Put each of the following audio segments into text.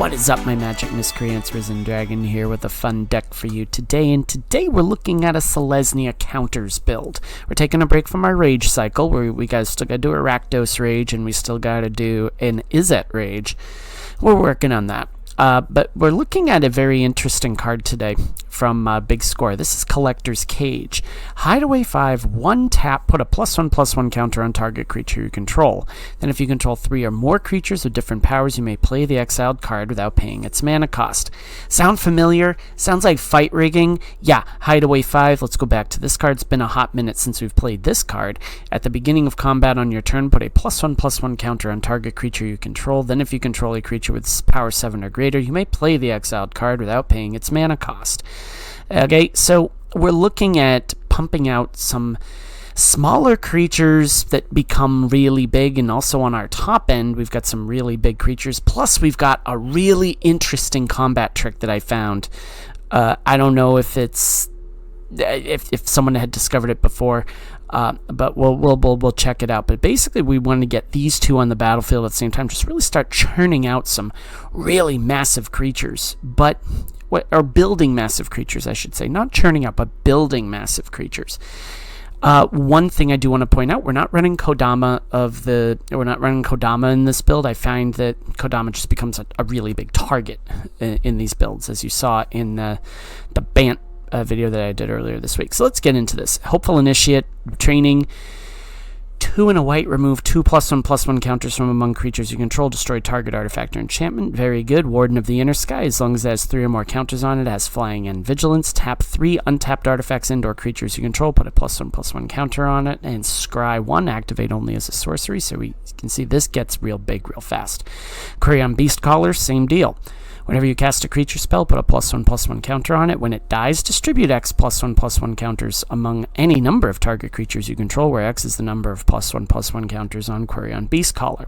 What is up, my magic miscreants? Risen Dragon here with a fun deck for you today, and today we're looking at a Selesnya counters build. We're taking a break from our rage cycle, where we guys still gotta do a Rakdos rage, and we still gotta do an Izzet rage. We're working on that. But we're looking at a very interesting card today from Big Score. This is Collector's Cage. Hideaway 5, 1 tap, put a +1/+1 counter on target creature you control. Then if you control 3 or more creatures with different powers, you may play the exiled card without paying its mana cost. Sound familiar? Sounds like fight rigging? Yeah, Hideaway 5. Let's go back to this card. It's been a hot minute since we've played this card. At the beginning of combat on your turn, put a +1/+1 counter on target creature you control. Then if you control a creature with power 7 or greater, you may play the exiled card without paying its mana cost. Okay, so we're looking at pumping out some smaller creatures that become really big, and also on our top end we've got some really big creatures, plus we've got a really interesting combat trick that I found. I don't know if it's if someone had discovered it before, but we'll check it out. But basically we want to get these two on the battlefield at the same time, just really start churning out some really massive creatures, or building massive creatures, I should say. Not churning out, but building massive creatures. One thing I do want to point out, we're not running Kodama in this build. I find that Kodama just becomes a really big target in these builds, as you saw in the Bant video that I did earlier this week. So let's get into this. Hopeful Initiate, training. 2 and a white, remove 2 +1/+1 counters from among creatures you control. Destroy target artifact or enchantment. Very good. Warden of the Inner Sky, as long as it has 3 or more counters on it, has flying and vigilance. Tap 3 untapped artifacts and/or creatures you control. Put a +1/+1 counter on it. And Scry 1, activate only as a sorcery. So we can see this gets real big real fast. Quirion Beastcaller, same deal. Whenever you cast a creature spell, put a +1/+1 counter on it. When it dies, distribute X +1/+1 counters among any number of target creatures you control, where X is the number of +1/+1 counters on Quirion Beastcaller.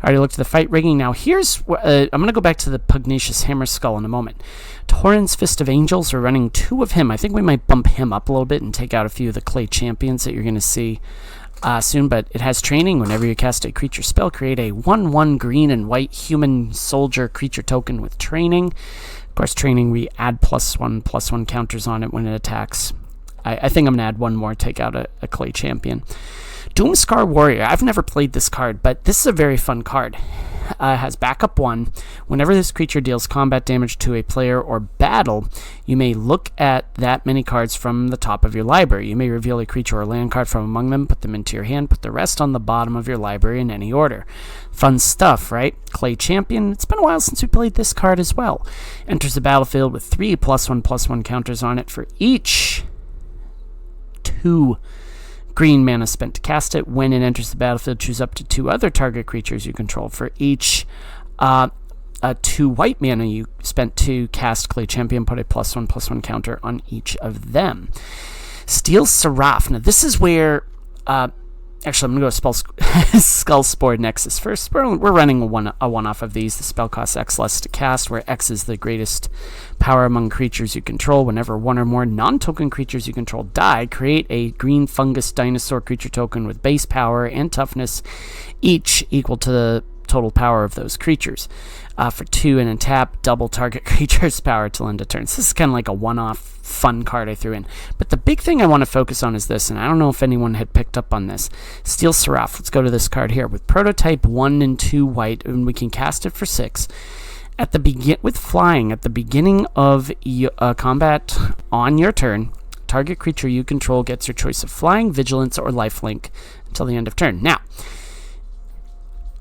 I already looked at the fight rigging. Now here's, I'm going to go back to the Pugnacious Hammerskull in a moment. Torrent's Fist of Angels, we're running 2 of him. I think we might bump him up a little bit and take out a few of the clay champions that you're going to see soon, but it has training. Whenever you cast a creature spell, create a 1/1 green and white human soldier creature token with training. Of course, training, we add +1/+1 counters on it when it attacks. I think I'm going to add one more, take out a clay champion. Doomscar Warrior. I've never played this card, but this is a very fun card. Has backup 1. Whenever this creature deals combat damage to a player or battle, you may look at that many cards from the top of your library. You may reveal a creature or land card from among them, put them into your hand, put the rest on the bottom of your library in any order. Fun stuff, right? Clay Champion. It's been a while since we played this card as well. Enters the battlefield with 3 +1/+1 counters on it for each 2 green mana spent to cast it. When it enters the battlefield, choose up to 2 other target creatures you control. For each 2 white mana you spent to cast Clay Champion, put a +1/+1 counter on each of them. Steel Seraph. Now this is where, actually I'm going to go Skullspore Nexus first. We're running a one-off of these. The spell costs X less to cast, where X is the greatest power among creatures you control. Whenever 1 or more non-token creatures you control die, create a green fungus dinosaur creature token with base power and toughness, each equal to the total power of those creatures. For 2 and untap, double target creature's power till end of turn. So this is kind of like a one-off fun card I threw in. But the big thing I want to focus on is this, and I don't know if anyone had picked up on this. Steel Seraph. Let's go to this card here. With prototype 1 and 2 white, and we can cast it for 6. With flying, at the beginning of combat on your turn, target creature you control gets your choice of flying, vigilance, or lifelink until the end of turn. Now,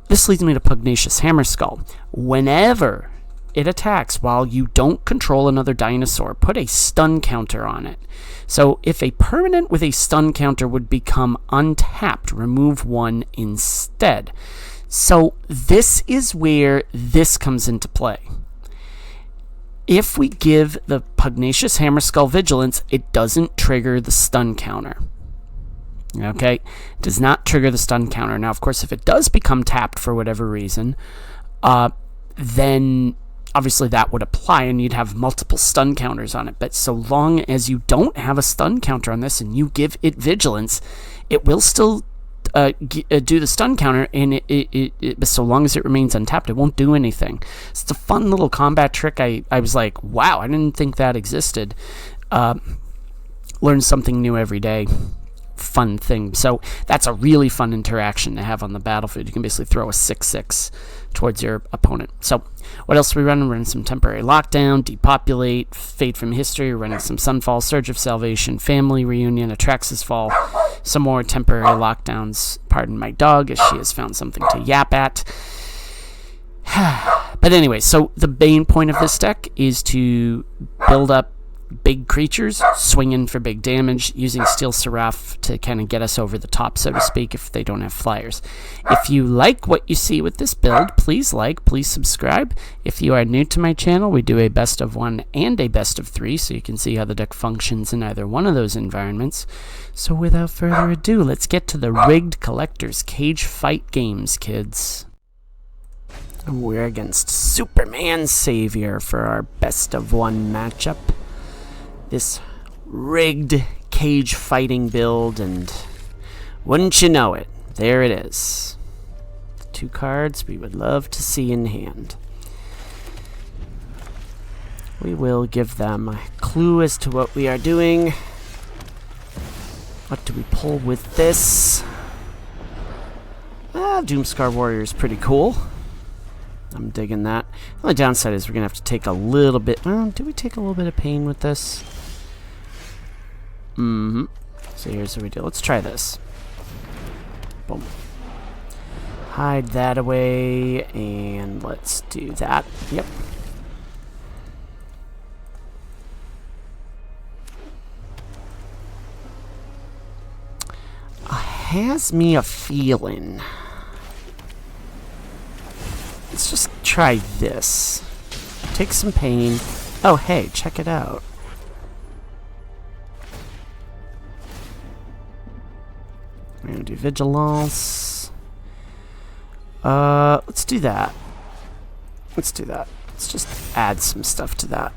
this leads me to Pugnacious Hammerskull. Whenever it attacks while you don't control another dinosaur, put a stun counter on it. So if a permanent with a stun counter would become untapped, remove 1 instead. So this is where this comes into play. If we give the Pugnacious Hammerskull vigilance, it doesn't trigger the stun counter. Okay, does not trigger the stun counter. Now, of course, if it does become tapped for whatever reason, then obviously that would apply and you'd have multiple stun counters on it. But so long as you don't have a stun counter on this and you give it vigilance, it will still do the stun counter, and so long as it remains untapped, it won't do anything. So it's a fun little combat trick. I was like, wow, I didn't think that existed. Learn something new every day. Fun thing. So that's a really fun interaction to have on the battlefield. You can basically throw a 6/6 towards your opponent. So what else are we running? We're running some Temporary Lockdown, Depopulate, Fade from History. We're running some Sunfall, Surge of Salvation, Family Reunion, Atraxis Fall, some more Temporary Lockdowns. Pardon my dog, as she has found something to yap at. But anyway, so the main point of this deck is to build up big creatures, swinging for big damage, using Steel Seraph to kind of get us over the top, so to speak, if they don't have flyers. If you like what you see with this build, please like, please subscribe. If you are new to my channel, we do a best of 1 and a best of 3, so you can see how the deck functions in either one of those environments. So without further ado, let's get to the Rigged Collector's Cage Fight games, kids. We're against Superman Savior for our best of 1 matchup. This rigged cage fighting build, and wouldn't you know it, there it is. 2 cards we would love to see in hand. We will give them a clue as to what we are doing. What do we pull with this? Doomscar Warrior is pretty cool. I'm digging that. The only downside is we're going to have to take a little bit... do we take a little bit of pain with this? So here's what we do. Let's try this. Boom. Hide that away, and let's do that. Yep. Has me a feeling. Let's just try this. Take some pain. Oh, hey, check it out. We're gonna do Vigilance. Let's do that. Let's do that. Let's just add some stuff to that.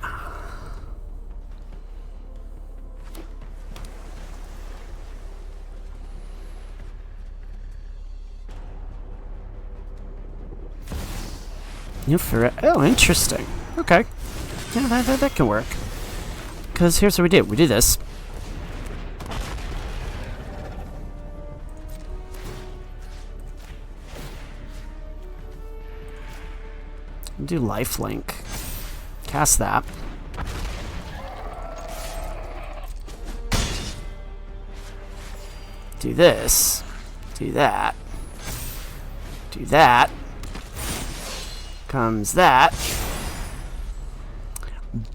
Oh, interesting. Okay. Yeah, that can work. Because here's what we do. We do this. We do lifelink. Cast that. Do this. Do that. Do that. Comes that.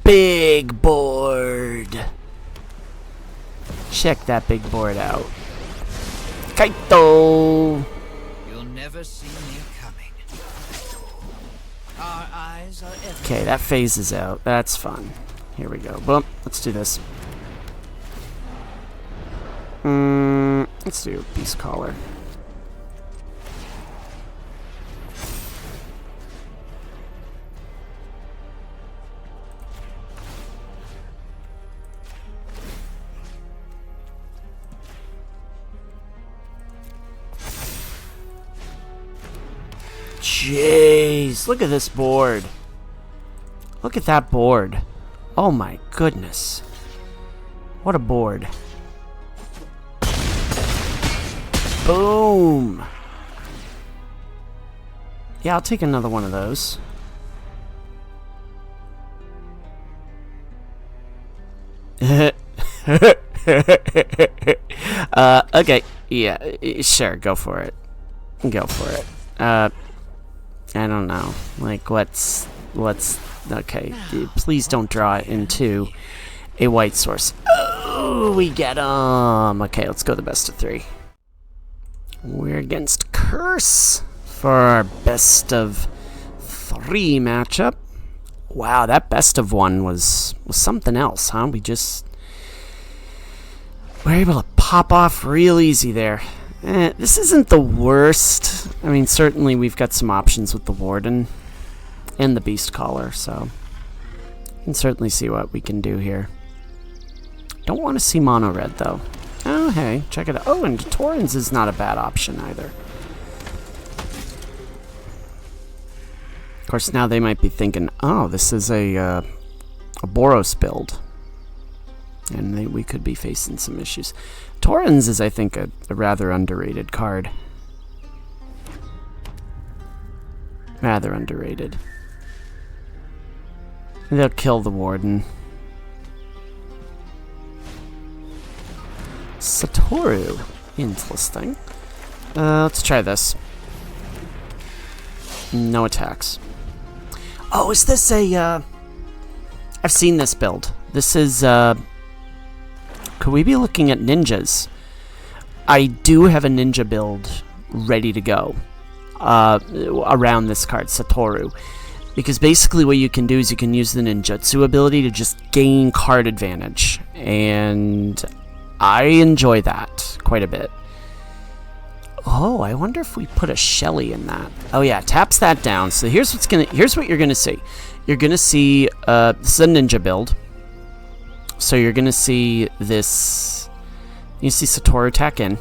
Big board. Check that big board out. Kaito. You'll never see me coming. Our eyes are okay, that phases out. That's fun. Here we go. Boom. Let's do this. Let's do Beast Caller. Jeez, look at this board. Look at that board. Oh my goodness. What a board. Boom. Yeah, I'll take another one of those. Okay. Yeah, sure, go for it. Go for it. I don't know. Like, let's okay. Please don't draw it into a white source. Oh, we get okay, let's go the best of 3. We're against Curse for our best of 3 matchup. Wow, that best of 1 was something else, huh? We were able to pop off real easy there. This isn't the worst. I mean, certainly we've got some options with the Warden and the Beast Caller, so you can certainly see what we can do here. Don't want to see mono red, though. Oh, Oh, hey, check it out. Oh, and Torrens is not a bad option either. Of course, now they might be thinking, oh, this is a Boros build. And we could be facing some issues. Torrens is, I think, a rather underrated card. Rather underrated. They'll kill the Warden. Satoru. Interesting. Let's try this. No attacks. Oh, is this a, I've seen this build. This is, could we be looking at ninjas? I do have a ninja build ready to go around this card, Satoru. Because basically what you can do is you can use the ninjutsu ability to just gain card advantage. And I enjoy that quite a bit. Oh, I wonder if we put a Shelly in that. Oh yeah, taps that down. So here's what you're gonna see. You're gonna see this is a ninja build. So you're gonna see this. You see Satoru attack in.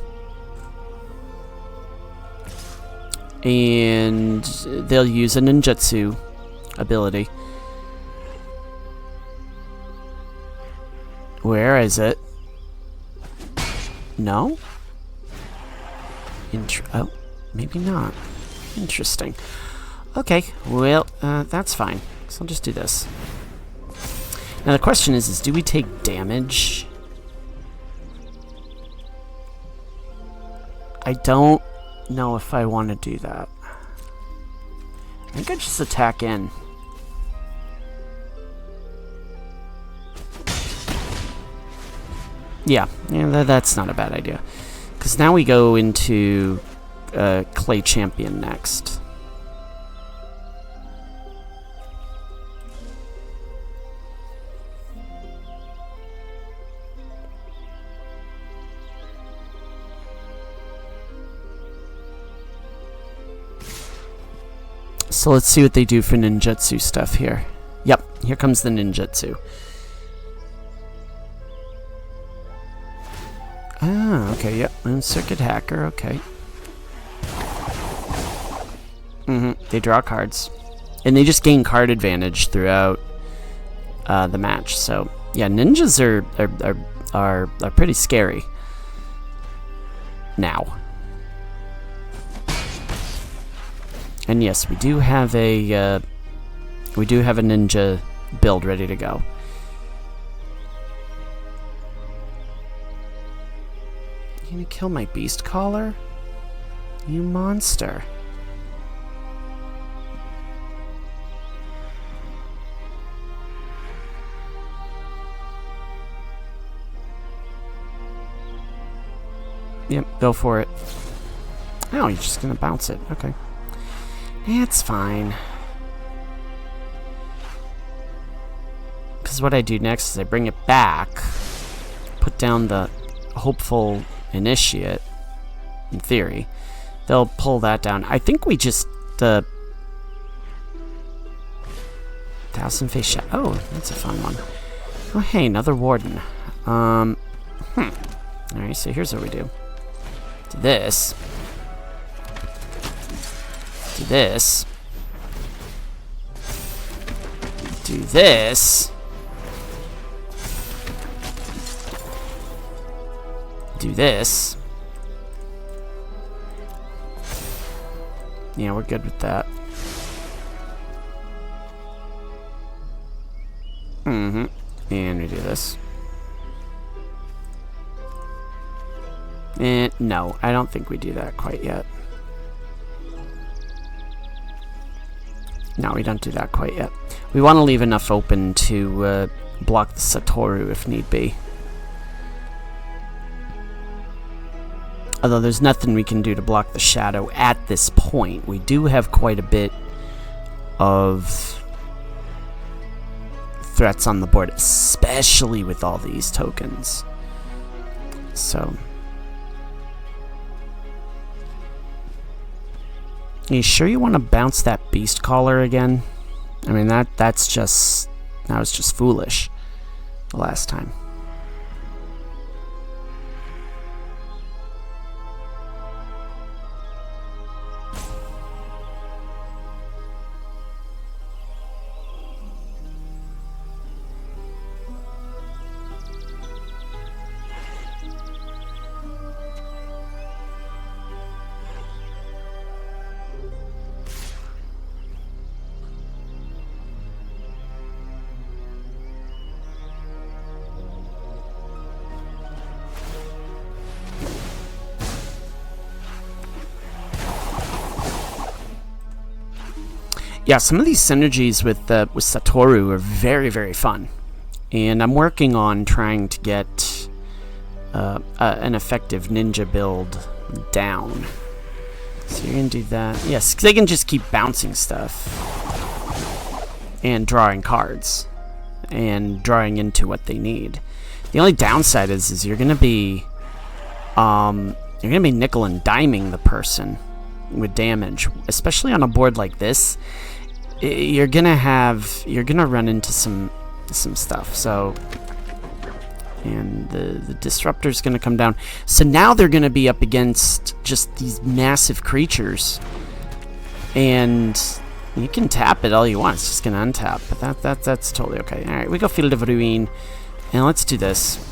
And they'll use a ninjutsu ability. Where is it? No? Oh, maybe not. Interesting. Okay, well, that's fine. So I'll just do this. Now the question is do we take damage? I don't know if I want to do that. I think I just attack in. Yeah, that's not a bad idea. Because now we go into Clay Champion next. So let's see what they do for ninjutsu stuff here. Yep, here comes the ninjutsu. Ah, okay, yep. And Circuit Hacker, okay. They draw cards. And they just gain card advantage throughout the match. So, yeah, ninjas are pretty scary. Now. And yes, we do have a ninja build ready to go. You gonna kill my beast caller? You monster. Yep, go for it. Oh, you're just gonna bounce it. Okay. It's fine. Because what I do next is I bring it back, put down the hopeful initiate, in theory. They'll pull that down. I think we just, Thousand Face Shot. Oh, that's a fun one. Oh, hey, another Warden. Alright, so here's what we do. Do this. Do this. Do this. Do this. Yeah, we're good with that. And we do this. And no, I don't think we do that quite yet. No, we don't do that quite yet. We want to leave enough open to block the Satoru if need be. Although there's nothing we can do to block the Shadow at this point. We do have quite a bit of threats on the board, especially with all these tokens. So... Are you sure you want to bounce that Beast Caller again? I mean, that was just foolish the last time. yeah, some of these synergies with Satoru are very, very fun. And I'm working on trying to get an effective ninja build down. So you're going to do that. Yes, because they can just keep bouncing stuff. And drawing cards. And drawing into what they need. The only downside is you're going to be... nickel and diming the person with damage. Especially on a board like this. You're gonna run into some stuff. So, and the disruptor's gonna come down. So now they're gonna be up against just these massive creatures, and you can tap it all you want. It's just gonna untap, but that's totally okay. All right, we go Field of Ruin, and let's do this.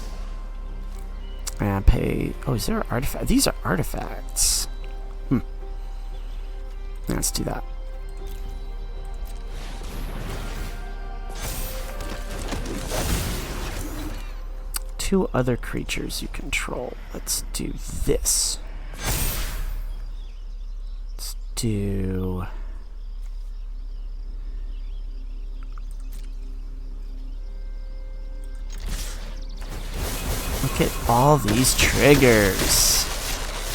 And pay. Oh, is there an artifact? These are artifacts. Let's do that. Two other creatures you control. Let's do this. Let's do... Look at all these triggers.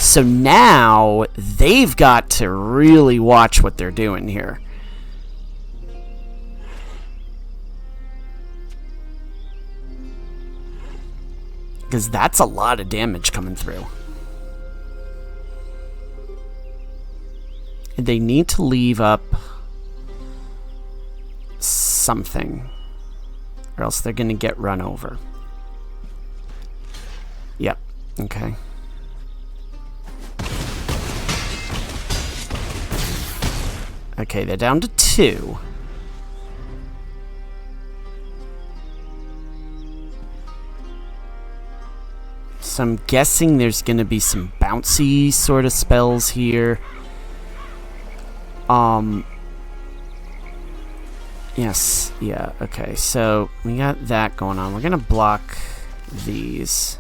So now they've got to really watch what they're doing here. Because that's a lot of damage coming through. And they need to leave up something, or else they're going to get run over. Yep. Okay. Okay, they're down to 2. So I'm guessing there's going to be some bouncy sort of spells here. Yes, yeah, okay. So we got that going on. We're going to block these.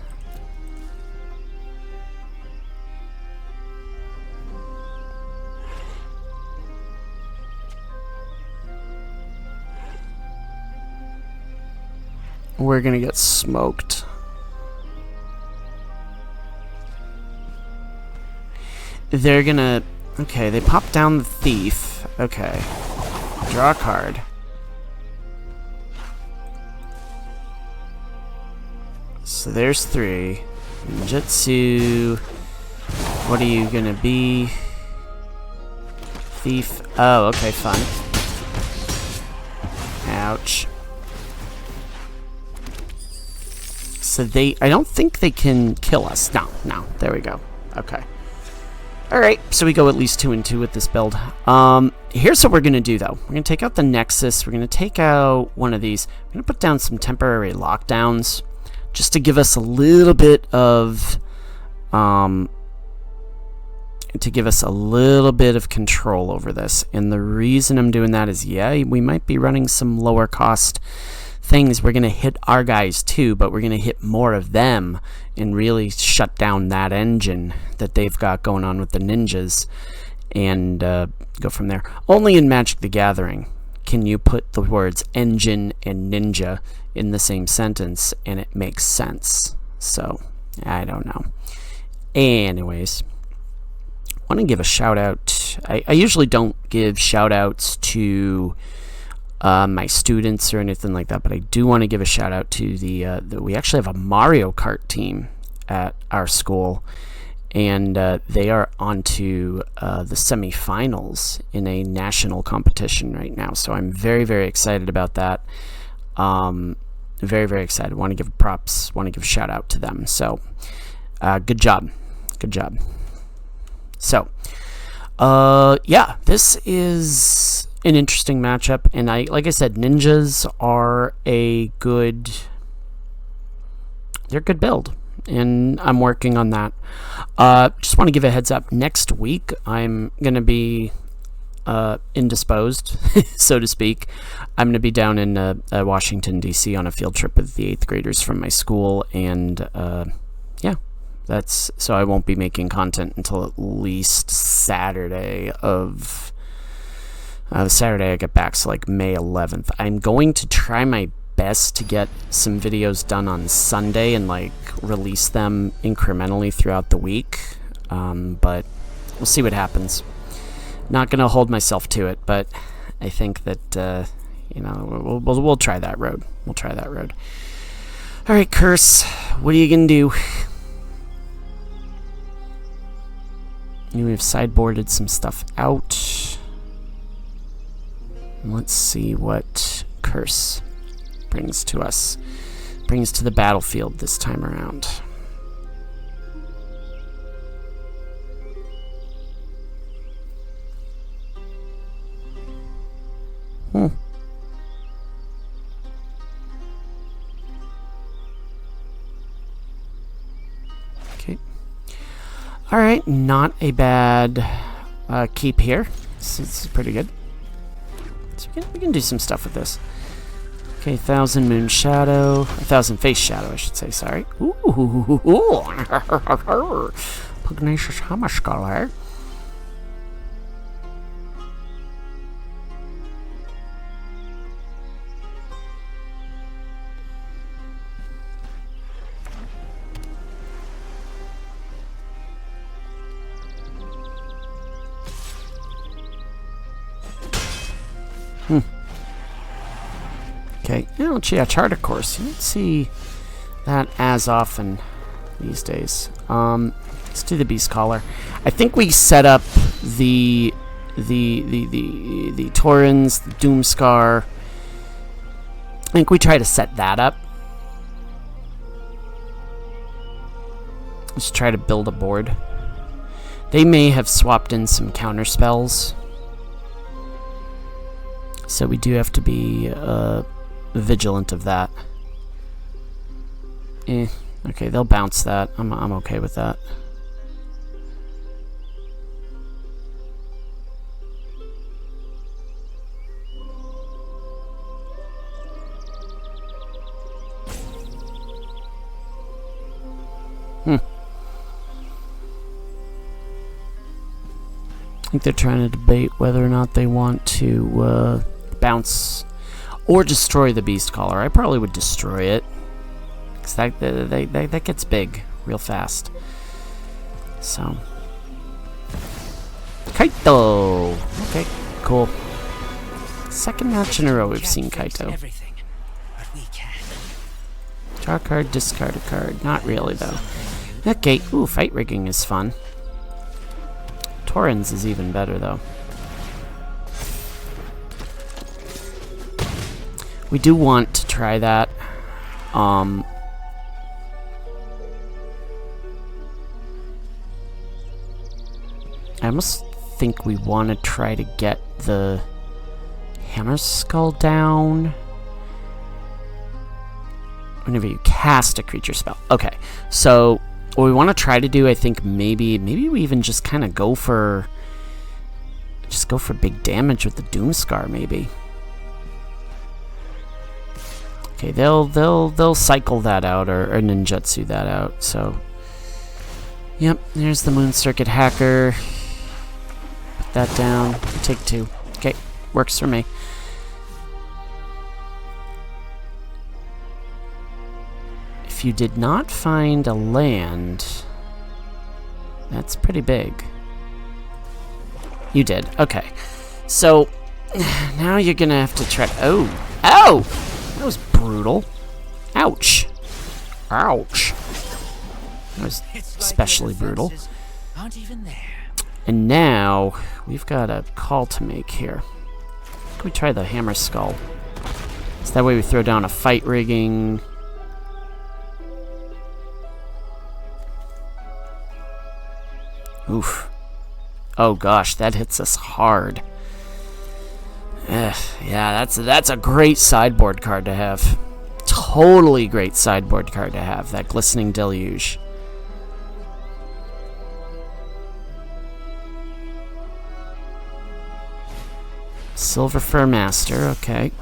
We're going to get smoked. They're gonna... Okay, they pop down the thief. Okay. Draw a card. So there's 3. Ninjutsu. What are you gonna be? Thief. Oh, okay, fun. Ouch. So they... I don't think they can kill us. No, no. There we go. Okay. Alright, so we go at least 2 and 2 with this build. Here's what we're going to do, though. We're going to take out the Nexus. We're going to take out one of these. We're going to put down some temporary lockdowns, just to give us a little bit of... control over this. And the reason I'm doing that is, yeah, we might be running some lower cost things. We're going to hit our guys too, but we're going to hit more of them and really shut down that engine that they've got going on with the ninjas, and go from there. Only in Magic the Gathering can you put the words engine and ninja in the same sentence and it makes sense. So I don't know. Anyways, I want to give a shout out. I usually don't give shout outs to my students or anything like that, but I do want to give a shout out to we actually have a Mario Kart team at our school, and they are on to the semifinals in a national competition right now. So I'm very, very excited about that. Very, very excited. Want to give props, want to give a shout out to them. So good job. Good job. So yeah, this is an interesting matchup, and like I said, ninjas are they're a good build, and I'm working on that. Just want to give a heads up, next week I'm gonna be indisposed, so to speak. I'm gonna be down in Washington DC on a field trip with the 8th graders from my school, and yeah, so I won't be making content until at least Saturday of The Saturday I get back, so like May 11th. I'm going to try my best to get some videos done on Sunday and like release them incrementally throughout the week. But we'll see what happens. Not gonna hold myself to it, but I think that you know, we'll try that road. We'll try that road. All right, Curse. What are you gonna do? We've sideboarded some stuff out. Let's see what Curse brings to us. Brings to the battlefield this time around. Okay. Alright, not a bad keep here. This is pretty good. So we can do some stuff with this. Okay, 1,000 Moon Shadow. 1,000 Face Shadow, I should say, sorry. Ooh. Pugnacious Hammer Scholar. Okay, yeah, Charter Course. You don't see that as often these days. Let's do the Beast Caller. I think we set up the Taurens, the Doomscar. I think we try to set that up. Let's try to build a board. They may have swapped in some counter spells, so we do have to be vigilant of that. Okay, they'll bounce that. I'm okay with that. I think they're trying to debate whether or not they want to bounce or destroy the Beast Caller. I probably would destroy it, because that gets big real fast. So, Kaito! Okay, cool. Second match in a row we've seen Kaito. Draw a card, discard a card. Not really, though. Okay, ooh, Fight Rigging is fun. Taurens is even better, though. We do want to try that. I almost think we want to try to get the Hammer Skull down whenever you cast a creature spell. Okay, so what we want to try to do, I think maybe we even just kind of go for big damage with the Doomscar, maybe. Okay, they'll cycle that out or ninjutsu that out. So, yep, there's the Moon Circuit Hacker. Put that down. Take 2. Okay, works for me. If you did not find a land, that's pretty big. You did. Okay. So, now you're gonna have to try... Oh! Ow! That was brutal. Ouch. Ouch. That was especially brutal. And now, we've got a call to make here. Can we try the Hammer Skull? So that way we throw down a Fight Rigging... Oof. Oh gosh, that hits us hard. Yeah, that's a great sideboard card to have. Totally great sideboard card to have, that Glistening Deluge. Silver Fur Master, okay.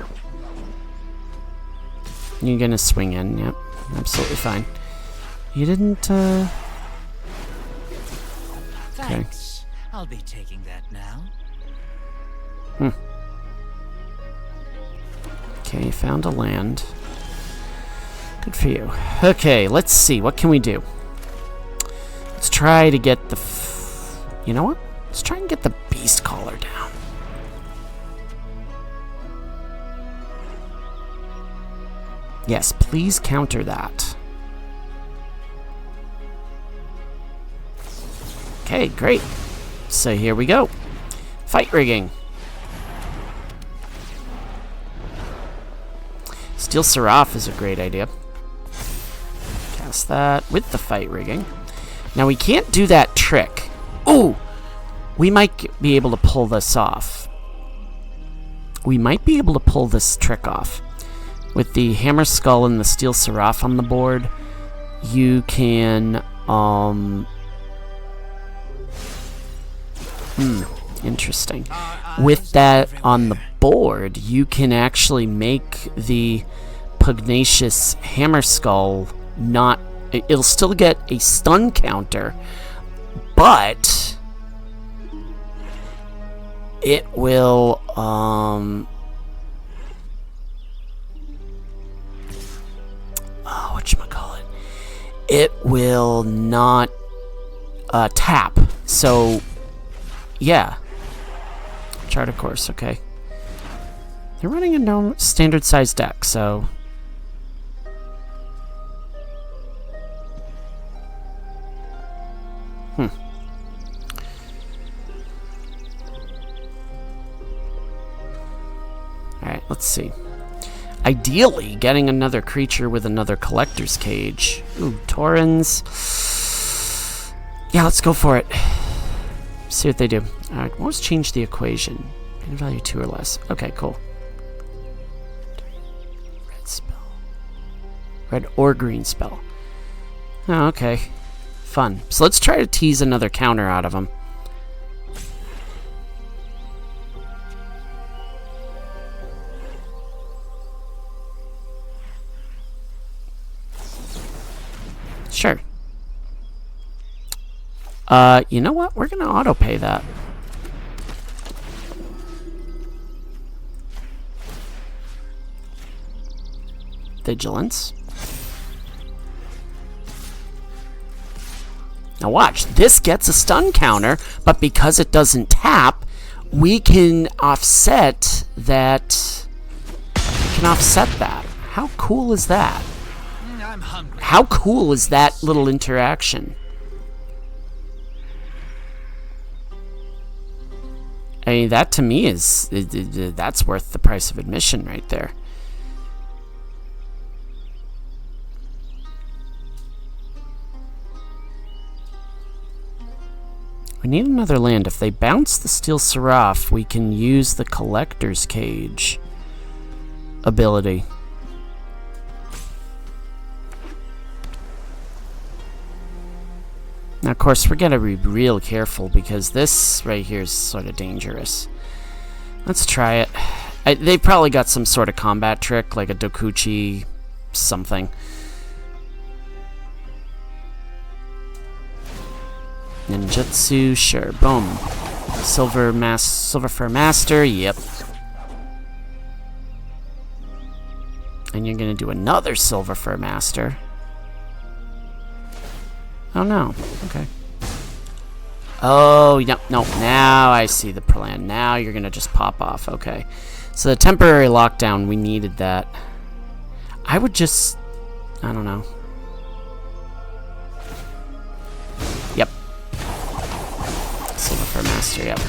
You're gonna swing in, yep. Absolutely fine. You didn't, Thanks. I'll be taking that now. Okay, found a land. Good for you. Okay, let's see. What can we do? Let's try to get the... you know what? Let's try and get the Beast Caller down. Yes, please counter that. Okay, great. So here we go. Fight rigging. Steel Seraph is a great idea. Cast that with the fight rigging. Now we can't do that trick. Ooh! We might be able to pull this off. We might be able to pull this trick off. With the Hammer Skull and the Steel Seraph on the board, you can, interesting. With that on the board, you can actually make the Pugnacious Hammer Skull not... it'll still get a stun counter, but it will, whatchamacallit? It will not tap. So, yeah. Chart of course, okay. They're running a no standard size deck, so... Alright, let's see. Ideally, getting another creature with another Collector's Cage. Ooh, Taurens. Yeah, let's go for it. See what they do. Alright, let's change the equation. Mana value 2 or less. Okay, cool. Red spell. Red or green spell. Oh, okay. Fun. So let's try to tease another counter out of them. Sure. You know what? We're gonna auto-pay that. Vigilance. Now watch, this gets a stun counter, but because it doesn't tap, we can offset that. We can offset that. How cool is that? I'm hungry. How cool is that little interaction? I mean, that to me is, that's worth the price of admission right there. We need another land. If they bounce the Steel Seraph, we can use the Collector's Cage ability. Now, of course, we're going to be real careful because this right here is sort of dangerous. Let's try it. They probably got some sort of combat trick, like a Dokuchi something. Ninjutsu, sure. Boom. Silver Fur Master, yep. And you're going to do another Silver Fur Master. Oh no. Okay. Oh, no, no. Now I see the plan. Now you're going to just pop off. Okay. So the temporary lockdown, we needed that. I would just... I don't know. Yep. Silver Fur Master, yep.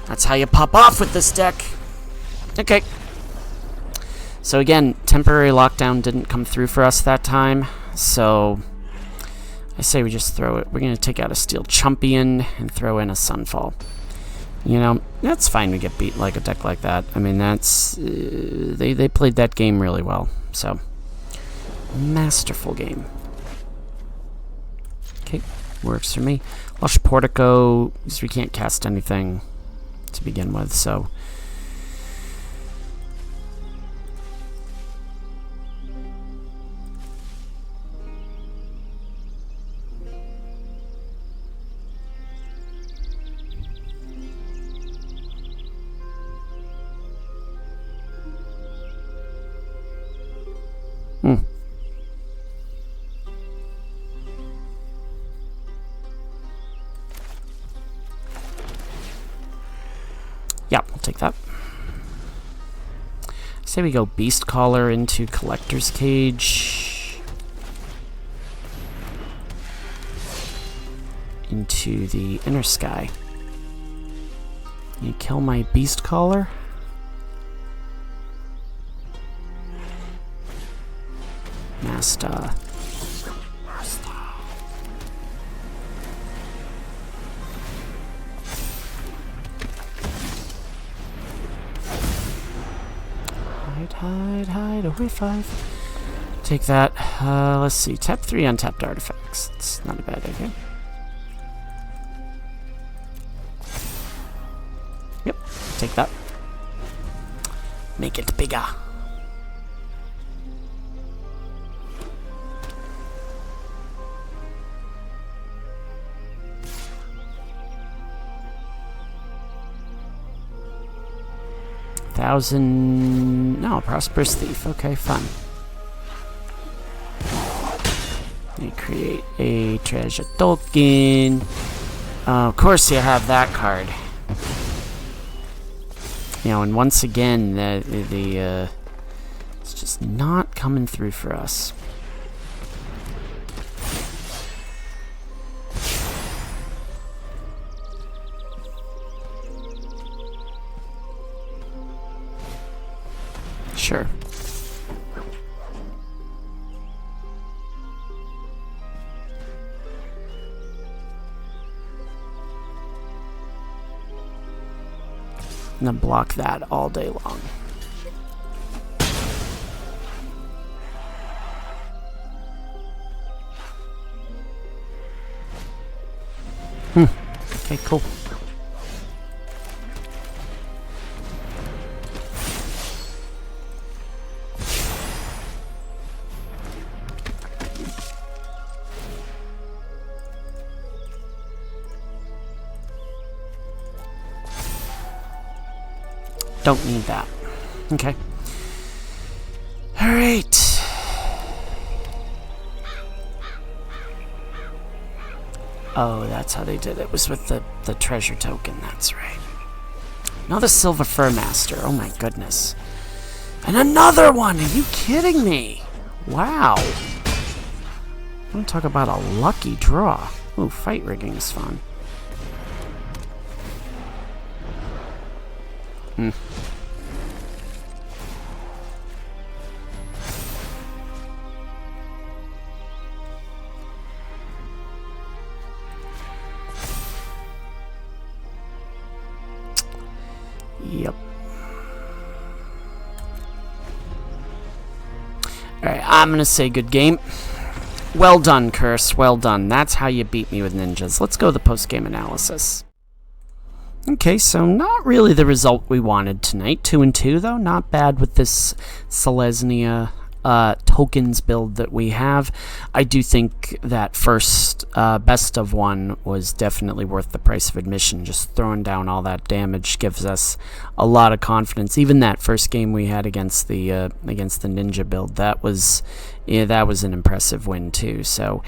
That's how you pop off with this deck. Okay. So again, temporary lockdown didn't come through for us that time. So, I say we just throw it. We're going to take out a Steel Chumpion and throw in a Sunfall. You know, that's fine to get beat like a deck like that. I mean, that's... they played that game really well. So, masterful game. Okay, works for me. Lush Portico, because we can't cast anything to begin with, so... Yeah, we'll take that. Say we go Beast Caller into Collector's Cage. Into the Inner Sky. You kill my Beast Caller? Master. Hide, away 5. Take that. Let's see. Tap 3 untapped artifacts. It's not a bad idea. Yep, take that. Make it bigger. No, Prosperous Thief. Okay, fun. You create a treasure token. Of course you have that card. You know, and once again, it's just not coming through for us. Sure. I'm gonna block that all day long. Okay, cool. Don't need that. Okay. Alright. Oh, that's how they did it. It was with the treasure token. That's right. Another Silver Fur Master. Oh my goodness. And another one! Are you kidding me? Wow. I'm gonna talk about a lucky draw. Ooh, fight rigging is fun. Yep. Alright, I'm gonna say good game. Well done, Curse. Well done. That's how you beat me with ninjas. Let's go to the post-game analysis. Okay, so not really the result we wanted tonight. 2-2, though. Not bad with this Selesnya tokens build that we have. I do think that first best of one was definitely worth the price of admission. Just throwing down all that damage gives us a lot of confidence. Even that first game we had against the ninja build, that was an impressive win too. So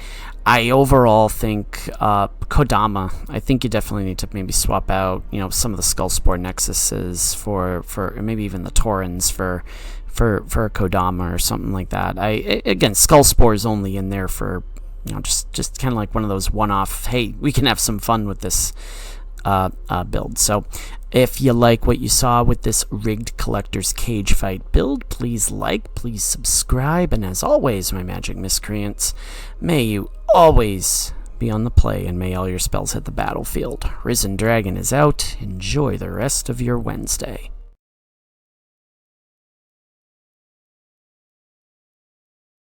I overall think Kodama, I think you definitely need to maybe swap out, you know, some of the Skullspore Nexuses for maybe even the Taurens for a Kodama or something like that. Again, Skullspore is only in there for, you know, just kind of like one of those one-off, hey, we can have some fun with this build. So if you like what you saw with this rigged Collector's Cage fight build, please like, please subscribe, and as always, my magic miscreants, may you always be on the play, and may all your spells hit the battlefield. Risen Dragon is out. Enjoy the rest of your Wednesday.